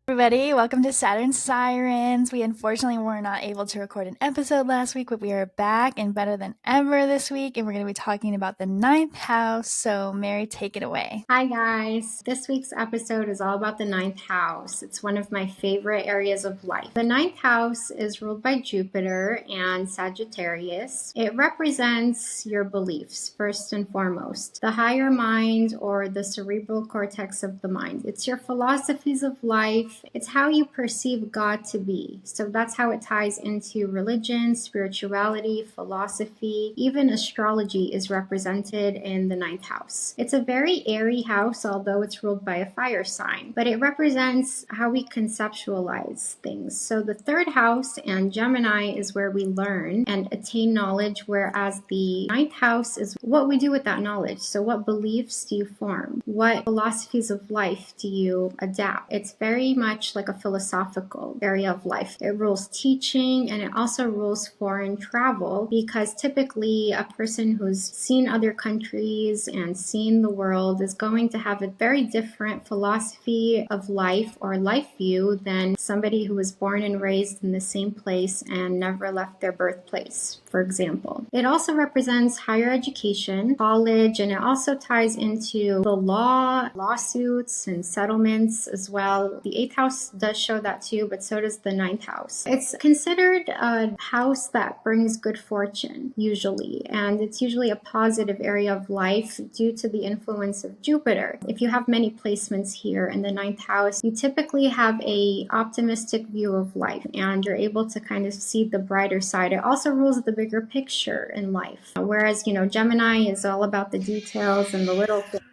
Everybody, welcome to Saturn Sirens. We unfortunately were not able to record an episode last week, but we are back and better than ever this week, and we're going to be talking about the ninth house. So, Mary, take it away. Hi, guys. This week's episode is all about the ninth house. It's one of my favorite areas of life. The ninth house is ruled by Jupiter and Sagittarius. It represents your beliefs, first and foremost, the higher mind or the cerebral cortex of the mind. It's your philosophies of life. It's how you perceive God to be. So that's how it ties into religion, spirituality, philosophy. Even astrology is represented in the ninth house. It's a very airy house, although it's ruled by a fire sign, but it represents how we conceptualize things. So the third house and Gemini is where we learn and attain knowledge, whereas the ninth house is what we do with that knowledge. So what beliefs do you form? What philosophies of life do you adapt? It's very much like a philosophical area of life. It rules teaching and it also rules foreign travel, because typically a person who's seen other countries and seen the world is going to have a very different philosophy of life or life view than somebody who was born and raised in the same place and never left their birthplace, for example. It also represents higher education, college, and it also ties into the law, lawsuits, and settlements as well. The eighth house does show that too, but so does the ninth house. It's considered a house that brings good fortune, usually, and it's usually a positive area of life due to the influence of Jupiter. If you have many placements here in the ninth house, you typically have a optimistic view of life and you're able to kind of see the brighter side. It also rules the bigger picture in life, whereas Gemini is all about the details and the little things.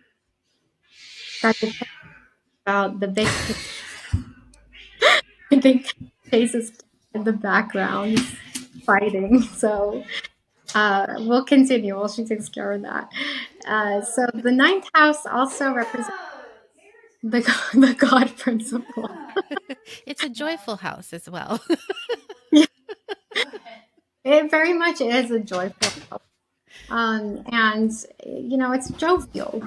Sagittarius is about the big picture. I think Chase is in the background fighting, so we'll continue while she takes care of that. So the ninth house also represents the God principle. It's a joyful house as well. Yeah, it very much is a joyful house. And it's jovial.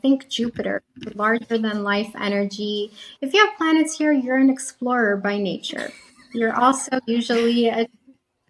Think Jupiter, larger than life energy. If you have planets here, you're an explorer by nature. You're also usually a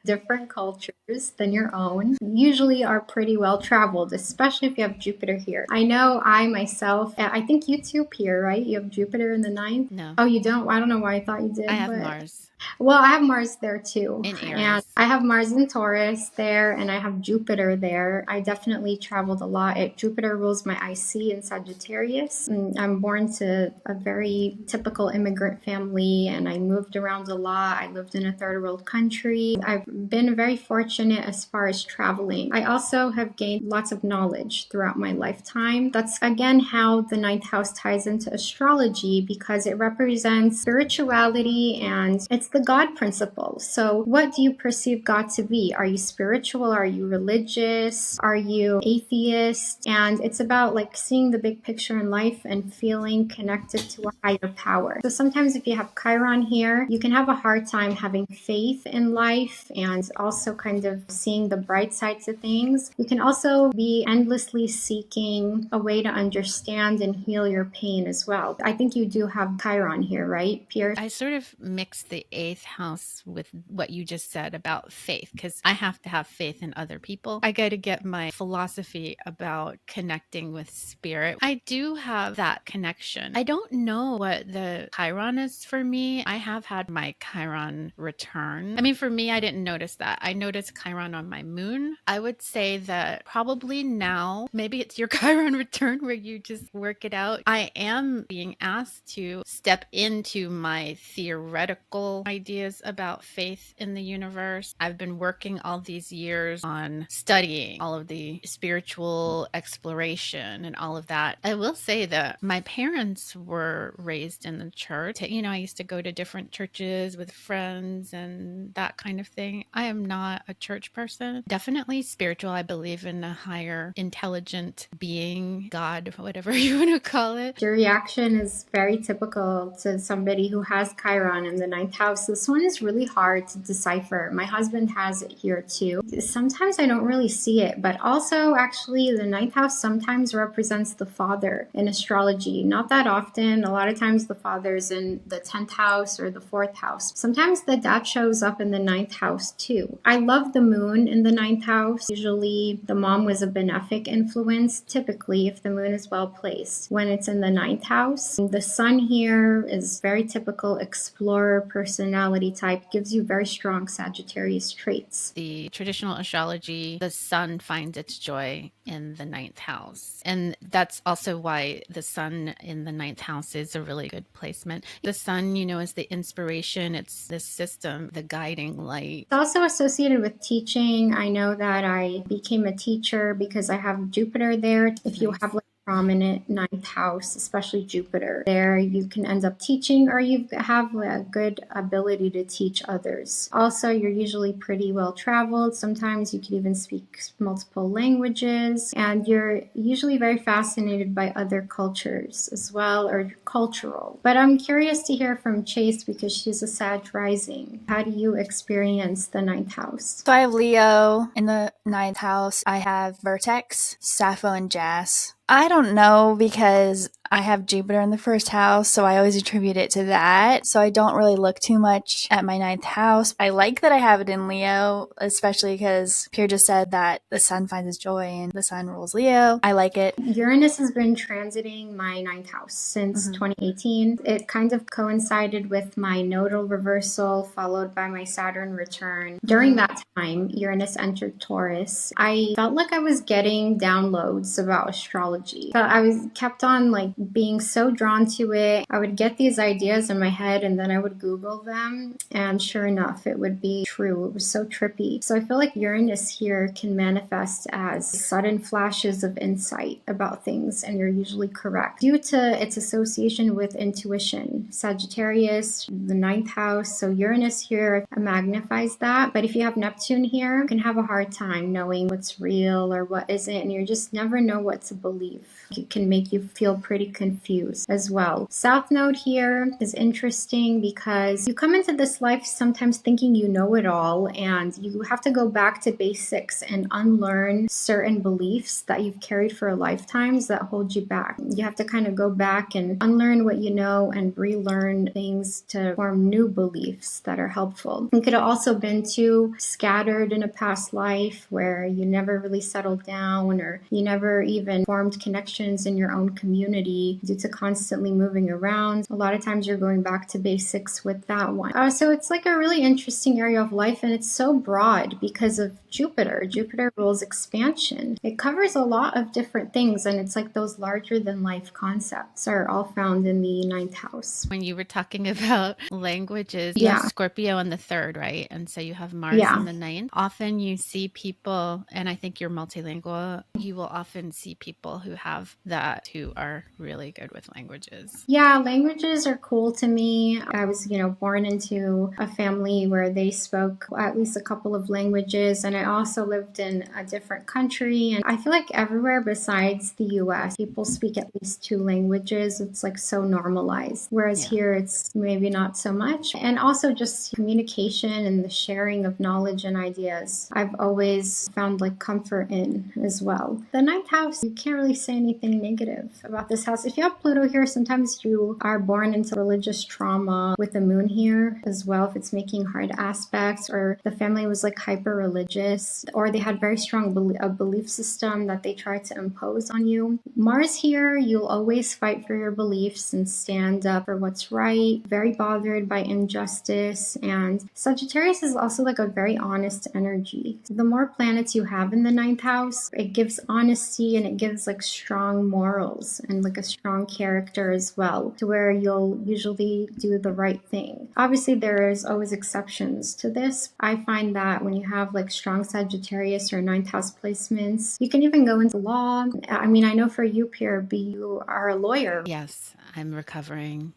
different cultures than your own, usually are pretty well traveled, especially if you have Jupiter here. I know I myself, I think you too, Pierre, right? You have Jupiter in the ninth? No. Oh, you don't? I don't know why I thought you did. I have but Mars Well, I have Mars there too. in And Aries. I have Mars in Taurus there, and I have Jupiter there. I definitely traveled a lot. Jupiter rules my IC in Sagittarius. And I'm born to a very typical immigrant family, and I moved around a lot. I lived in a third world country. I've been very fortunate as far as traveling. I also have gained lots of knowledge throughout my lifetime. That's again how the ninth house ties into astrology, because it represents spirituality and it's the God principle. So what do you perceive God to be? Are you spiritual? Are you religious? Are you atheist? And it's about like seeing the big picture in life and feeling connected to a higher power. So sometimes if you have Chiron here, you can have a hard time having faith in life and also kind of seeing the bright sides of things. You can also be endlessly seeking a way to understand and heal your pain as well. I think you do have Chiron here, right, Pierce? I sort of mixed the eighth house with what you just said about faith, because I have to have faith in other people. I got to get my philosophy about connecting with spirit. I do have that connection. I don't know what the Chiron is for me. I have had my Chiron return. I mean, for me, I didn't notice that. I noticed Chiron on my moon. I would say that probably now, maybe it's your Chiron return where you just work it out. I am being asked to step into my theoretical ideas about faith in the universe. I've been working all these years on studying all of the spiritual exploration and all of that. I will say that my parents were raised in the church. I used to go to different churches with friends and that kind of thing. I am not a church person. Definitely spiritual. I believe in a higher intelligent being, God, whatever you want to call it. Your reaction is very typical to somebody who has Chiron in the ninth house. house. This one is really hard to decipher. My husband has it here too. Sometimes I don't really see it, but also actually the ninth house sometimes represents the father in astrology. Not that often. A lot of times the father's in the 10th house or the 4th house. Sometimes the dad shows up in the ninth house too. I love the moon in the ninth house. Usually the mom was a benefic influence, typically if the moon is well placed. When it's in the ninth house, the sun here is very typical explorer personality type, gives you very strong Sagittarius traits. The traditional astrology, the sun finds its joy in the ninth house. And that's also why the sun in the ninth house is a really good placement. The sun, is the inspiration. It's the system, the guiding light. It's also associated with teaching. I know that I became a teacher because I have Jupiter there. If you have like prominent ninth house, especially Jupiter, there you can end up teaching, or you have a good ability to teach others. Also, you're usually pretty well traveled. Sometimes you can even speak multiple languages, and you're usually very fascinated by other cultures as well, or cultural. But I'm curious to hear from Chase because she's a Sag rising. How do you experience the ninth house? So I have Leo in the ninth house. I have Vertex, Sappho, and Jas. I don't know because I have Jupiter in the first house, so I always attribute it to that. So I don't really look too much at my ninth house. I like that I have it in Leo, especially because Pierre just said that the sun finds its joy and the sun rules Leo. I like it. Uranus has been transiting my ninth house since 2018. It kind of coincided with my nodal reversal, followed by my Saturn return. During that time, Uranus entered Taurus. I felt like I was getting downloads about astrology. But I was kept on like being so drawn to it. I would get these ideas in my head and then I would Google them. And sure enough, it would be true. It was so trippy. So I feel like Uranus here can manifest as sudden flashes of insight about things, and you're usually correct due to its association with intuition. Sagittarius, the ninth house, so Uranus here magnifies that. But if you have Neptune here, you can have a hard time knowing what's real or what isn't, and you just never know what to believe. It can make you feel pretty confused as well. South Node here is interesting because you come into this life sometimes thinking you know it all, and you have to go back to basics and unlearn certain beliefs that you've carried for lifetimes that hold you back. You have to kind of go back and unlearn what you know and relearn things to form new beliefs that are helpful. You could have also been too scattered in a past life where you never really settled down, or you never even formed connections in your own community due to constantly moving around. A lot of times you're going back to basics with that one. So it's like a really interesting area of life, and it's so broad because of Jupiter. Jupiter rules expansion. It covers a lot of different things, and it's like those larger than life concepts are all found in the ninth house. When you were talking about languages, you have Scorpio in the third, right? And so you have Mars in the ninth. Often you see people, and I think you're multilingual, you will often see people who have that, who are really good with languages. Yeah, languages are cool to me. I was, born into a family where they spoke at least a couple of languages, and I also lived in a different country. And I feel like everywhere besides the US, people speak at least two languages. It's like so normalized. Whereas here, it's maybe not so much. And also just communication and the sharing of knowledge and ideas, I've always found like comfort in as well. The ninth house, you can't really say anything negative about this house. If you have Pluto here, sometimes you are born into religious trauma with the moon here as well, if it's making hard aspects, or the family was like hyper religious, or they had very strong belief system that they tried to impose on you. Mars here, you'll always fight for your beliefs and stand up for what's right, very bothered by injustice. And Sagittarius is also like a very honest energy. The more planets you have in the ninth house, it gives honesty, and it gives like strong morals and like a strong character as well, to where you'll usually do the right thing. Obviously, there is always exceptions to this. I find that when you have like strong Sagittarius or ninth house placements, you can even go into law. I mean, I know for you, Pierre B, you are a lawyer. Yes, I'm recovering.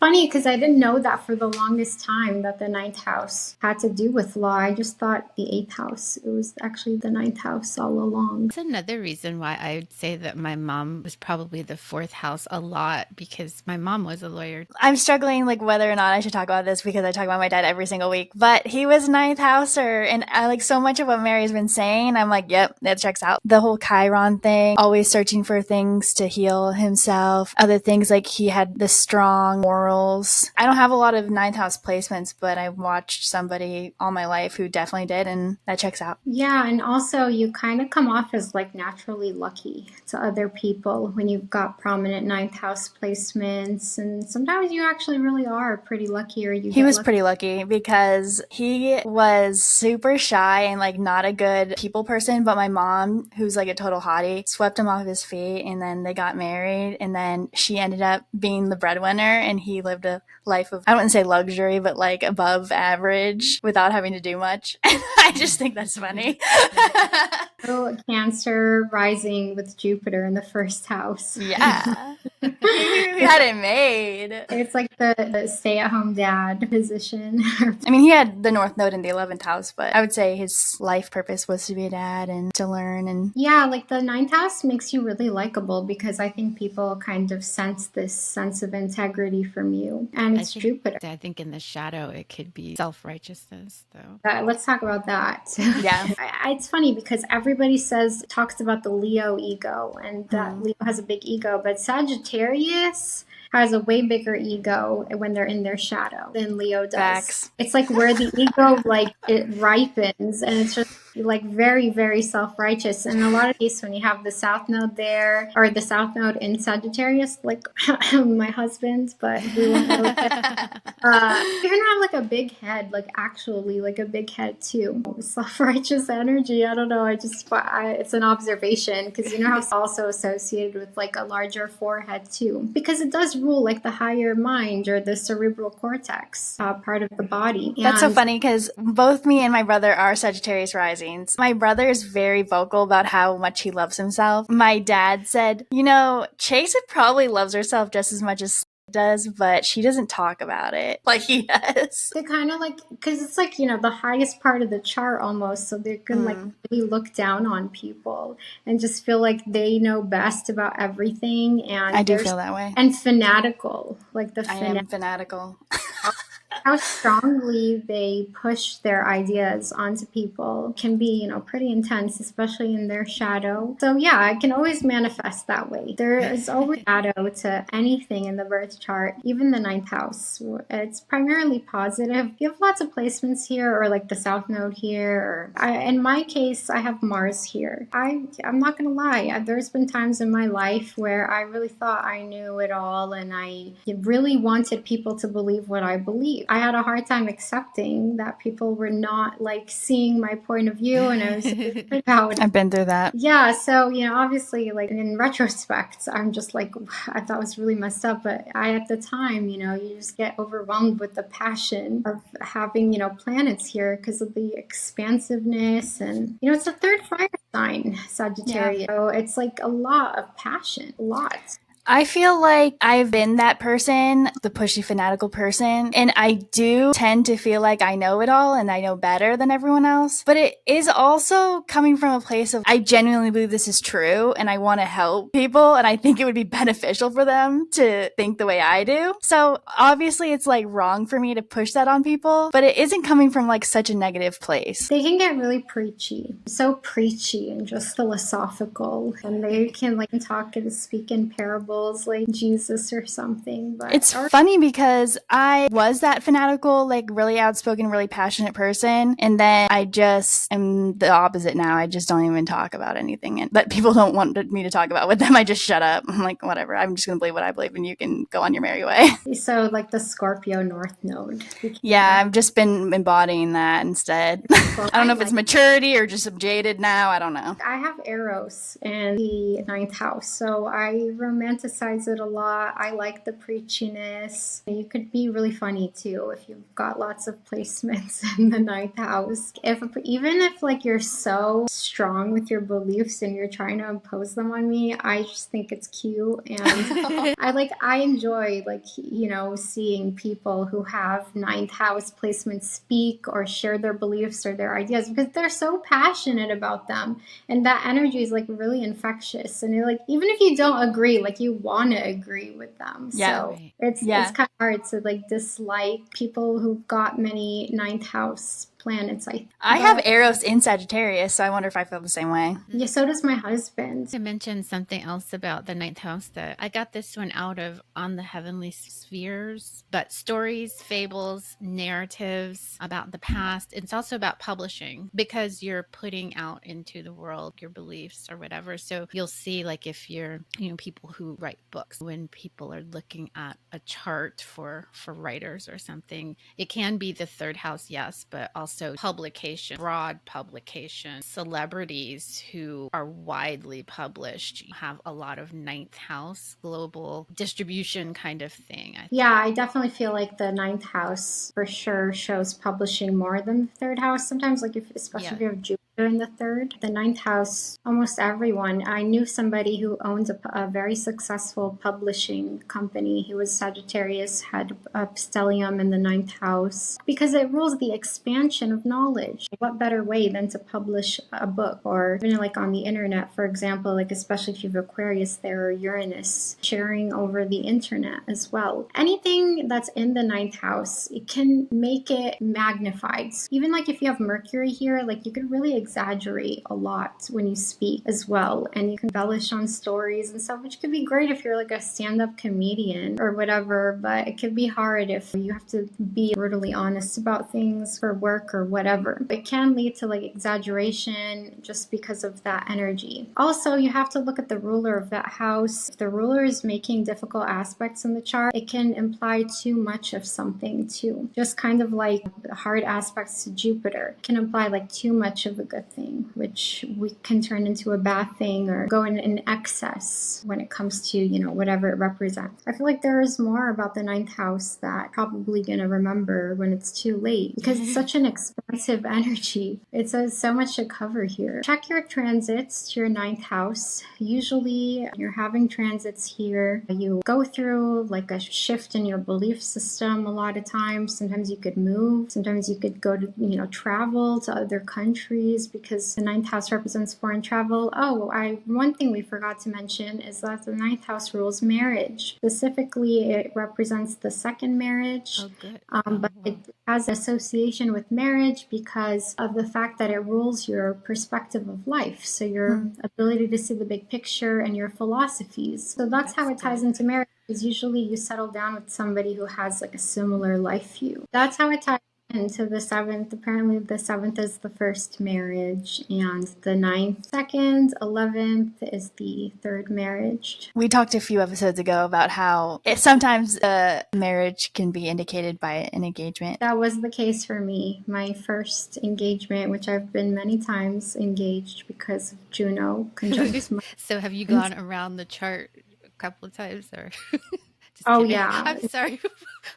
Funny funny because I didn't know that for the longest time that the ninth house had to do with law. I just thought the eighth house. It was actually the ninth house all along. That's another reason why I would say that my mom was probably the fourth house a lot, because my mom was a lawyer. I'm struggling like whether or not I should talk about this because I talk about my dad every single week, but he was ninth houser, and I like so much of what Mary's been saying. I'm like, yep, that checks out. The whole Chiron thing, always searching for things to heal himself. Other things like he had the strong morals. I don't have a lot of ninth house placements, but I watched somebody all my life who definitely did, and that checks out. Yeah, and also you kind of come off as like naturally lucky to other people when you've got prominent ninth house placements, and sometimes you actually really are pretty lucky, or you He get was lucky. pretty lucky because he was super shy and like not a good people person, but my mom, who's like a total hottie, swept him off his feet, and then they got married, and then she ended up being the breadwinner, and he lived a life of, I wouldn't say luxury, but like above average without having to do much. I just think that's funny. Oh, Cancer rising with Jupiter in the first house. Yeah. He had it made. It's like the stay-at-home dad position. I mean, he had the North Node in the 11th house, but I would say his life purpose was to be a dad and to learn. And yeah, like the ninth house makes you really likable because I think people kind of sense this sense of integrity from you. And it's Jupiter. I think in the shadow, it could be self-righteousness, though. Let's talk about that. Yeah. It's funny because everybody talks about the Leo ego, and that Leo has a big ego, but Sagittarius has a way bigger ego when they're in their shadow than Leo does. Facts. It's like where the ego like it ripens, and it's just like very, very self-righteous. And a lot of cases when you have the South Node there, or the South Node in Sagittarius, like my husband's, but we won't go with it. You're gonna have like a big head, like actually like a big head too. Self-righteous energy. I don't know. It's an observation because you know how it's also associated with like a larger forehead too, because it does rule like the higher mind or the cerebral cortex part of the body. That's so funny because both me and my brother are Sagittarius risings. My brother is very vocal about how much he loves himself. My dad said, you know, Chase probably loves herself just as much as does, but she doesn't talk about it like he does. They kind of like, because it's like, you know, the highest part of the chart almost, so they can like really look down on people and just feel like they know best about everything. And I do feel that way. And fanatical, like I am fanatical. How strongly they push their ideas onto people can be, you know, pretty intense, especially in their shadow. So yeah, it can always manifest that way. There is always shadow to anything in the birth chart, even the ninth house. It's primarily positive. You have lots of placements here, or like the South Node here. In my case, I have Mars here. I'm not gonna lie. There's been times in my life where I really thought I knew it all, and I really wanted people to believe what I believe. I had a hard time accepting that people were not like seeing my point of view, and I was proud. I've been through that. Yeah, so you know, obviously, like in retrospect, I'm just like, I thought it was really messed up, but at the time, you know, you just get overwhelmed with the passion of having, you know, planets here because of the expansiveness, and you know, it's a third fire sign, Sagittarius. Yeah. So it's like a lot of passion, a lot. I feel like I've been that person, the pushy, fanatical person, and I do tend to feel like I know it all and I know better than everyone else. But it is also coming from a place of I genuinely believe this is true and I want to help people, and I think it would be beneficial for them to think the way I do. So obviously it's like wrong for me to push that on people, but it isn't coming from like such a negative place. They can get really preachy, so preachy and just philosophical, and they can like talk and speak in parables like Jesus or something. But it's funny because I was that fanatical, like really outspoken, really passionate person, and then I just am the opposite now. I just don't even talk about anything that people don't want me to talk about with them. I just shut up. I'm like, whatever, I'm just gonna believe what I believe and you can go on your merry way. So like the Scorpio North Node. Yeah, I've just been embodying that instead. Well, I don't know if it's maturity or just I'm jaded now. I don't know. I have Eros in the ninth house, so I romanticize it a lot. I like the preachiness. You could be really funny too if you've got lots of placements in the ninth house. Even if like you're so strong with your beliefs and you're trying to impose them on me, I just think it's cute, and I enjoy seeing people who have ninth house placements speak or share their beliefs or their ideas because they're so passionate about them, and that energy is like really infectious, and you're like, even if you don't agree, like you want to agree with them. Yeah. So Right. it's kind of hard to like dislike people who've got many ninth house planets. I have Eros in Sagittarius, so I wonder if I feel the same way. Yeah, so does my husband. To mention something else about the ninth house, that I got this one out of On the Heavenly Spheres, but stories, fables, narratives about the past. It's also about publishing because you're putting out into the world your beliefs or whatever. So you'll see, like, if you're, people who write books, when people are looking at a chart for writers or something, it can be the third house, yes, but also publication, broad publication, celebrities who are widely published have a lot of ninth house global distribution kind of thing. Yeah, I definitely feel like the ninth house for sure shows publishing more than the third house. Sometimes, like especially if you have Jupiter in the third, the ninth house, almost everyone. I knew somebody who owns a very successful publishing company. He was Sagittarius, had a stellium in the ninth house because it rules the expansion of knowledge. What better way than to publish a book, or even like on the internet, for example, like especially if you have Aquarius there or Uranus, sharing over the internet as well. Anything that's in the ninth house, it can make it magnified. Even like if you have Mercury here, like you can really exaggerate a lot when you speak as well, and you can embellish on stories and stuff, which could be great if you're like a stand-up comedian or whatever, but it could be hard if you have to be brutally honest about things for work or whatever. It can lead to like exaggeration just because of that energy. Also, you have to look at the ruler of that house. If the ruler is making difficult aspects in the chart, it can imply too much of something too. Just kind of like hard aspects to Jupiter can imply like too much of a good thing, which we can turn into a bad thing or go in excess when it comes to, whatever it represents. I feel like there is more about the ninth house that probably gonna remember when it's too late because it's such an expansive energy. It says so much to cover here. Check your transits to your ninth house. Usually you're having transits here. You go through like a shift in your belief system a lot of times. Sometimes you could move. Sometimes you could go to, travel to other countries because the ninth house represents foreign travel. One thing we forgot to mention is that the ninth house rules marriage. Specifically, it represents the second marriage. Oh, good. But it has association with marriage because of the fact that it rules your perspective of life. So your ability to see the big picture and your philosophies. So that's how it ties into marriage, is usually you settle down with somebody who has like a similar life view. That's how it ties into the seventh. Apparently the seventh is the first marriage, and the ninth second, 11th is the third marriage. We talked a few episodes ago about how sometimes a marriage can be indicated by an engagement. That was the case for me. My first engagement, which I've been many times engaged because of Juno conjunct. So have you gone around the chart a couple of times, or? Just Oh, kidding. yeah. I'm sorry.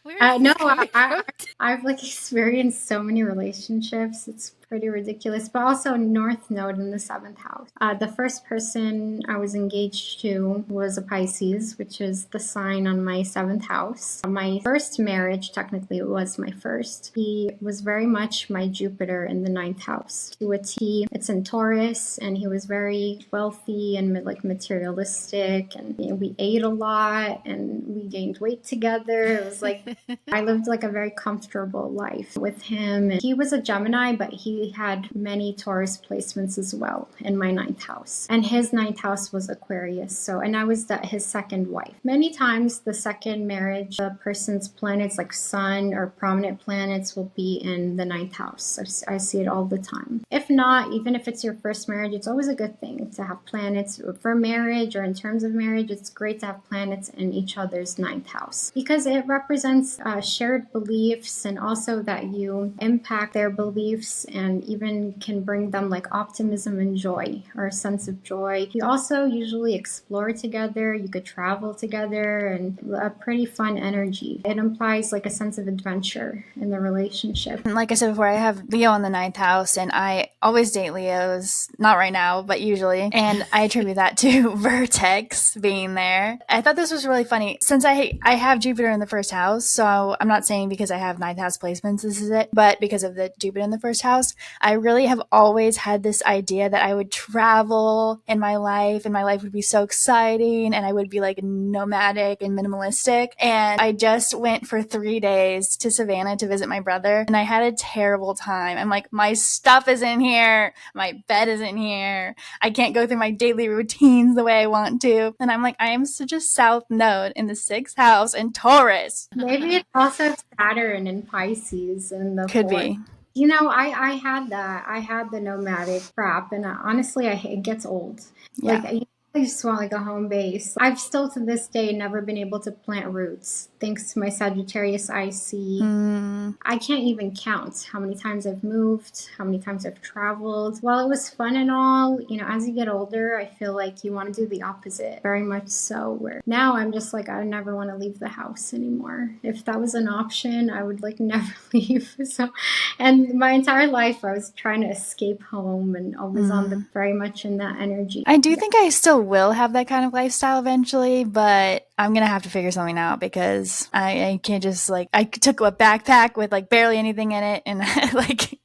Where is No, this coming from? I've like experienced so many relationships. It's pretty ridiculous, but also North Node in the seventh house. The first person I was engaged to was a Pisces, which is the sign on my seventh house. My first marriage, technically it was my first. He was very much my Jupiter in the ninth house. To a T, it's in Taurus, and he was very wealthy and like materialistic, and we ate a lot and we gained weight together. It was like I lived like a very comfortable life with him. And he was a Gemini, but he had many Taurus placements as well in my ninth house. And his ninth house was Aquarius. And I was his second wife. Many times the second marriage, the person's planets like sun or prominent planets will be in the ninth house. I see it all the time. If not, even if it's your first marriage, it's always a good thing to have planets for marriage, or in terms of marriage, it's great to have planets in each other's ninth house because it represents represents shared beliefs, and also that you impact their beliefs and even can bring them like optimism and joy, or a sense of joy. You also usually explore together, you could travel together, and a pretty fun energy. It implies like a sense of adventure in the relationship. And like I said before, I have Leo in the ninth house, and I always date Leos. Not right now, but usually. And I attribute that to Vertex being there. I thought this was really funny. Since I have Jupiter in the first house, so I'm not saying because I have ninth house placements this is it, but because of the Jupiter in the first house, I really have always had this idea that I would travel in my life, and my life would be so exciting, and I would be like nomadic and minimalistic. And I just went for 3 days to Savannah to visit my brother, and I had a terrible time. I'm like, my stuff is in here, my bed is in here, I can't go through my daily routines the way I want to. And I'm like, I am such a south node in the sixth house in Taurus. Maybe it's also Saturn and Pisces in the Could fourth. be. You know, I had that. I had the nomadic crap, and honestly, it gets old. Yeah. Like, I just want like a home base. I've still to this day never been able to plant roots thanks to my Sagittarius IC. I can't even count how many times I've moved, how many times I've traveled. While it was fun and all, you know, as you get older, I feel like you want to do the opposite, very much so. Where now I'm just like, I never want to leave the house anymore. If that was an option, I would like never leave. So, and my entire life I was trying to escape home and always on the very much in that energy. I do think I still will have that kind of lifestyle eventually, but I'm gonna have to figure something out because I can't just like, I took a backpack with like barely anything in it, and like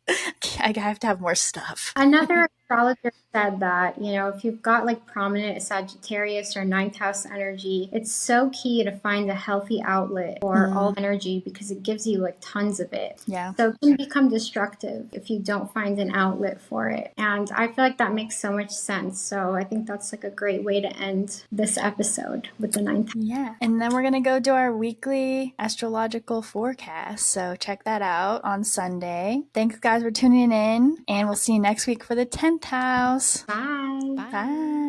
I have to have more stuff. Another astrologer said that, you know, if you've got like prominent Sagittarius or ninth house energy, it's so key to find a healthy outlet for all energy because it gives you like tons of it. Yeah. So it can become destructive if you don't find an outlet for it. And I feel like that makes so much sense. So I think that's like a great way to end this episode with the ninth house. Yeah. And then we're going to go do our weekly astrological forecast. So check that out on Sunday. Thanks, guys, for tuning in. And we'll see you next week for the 10th house. Bye. Bye.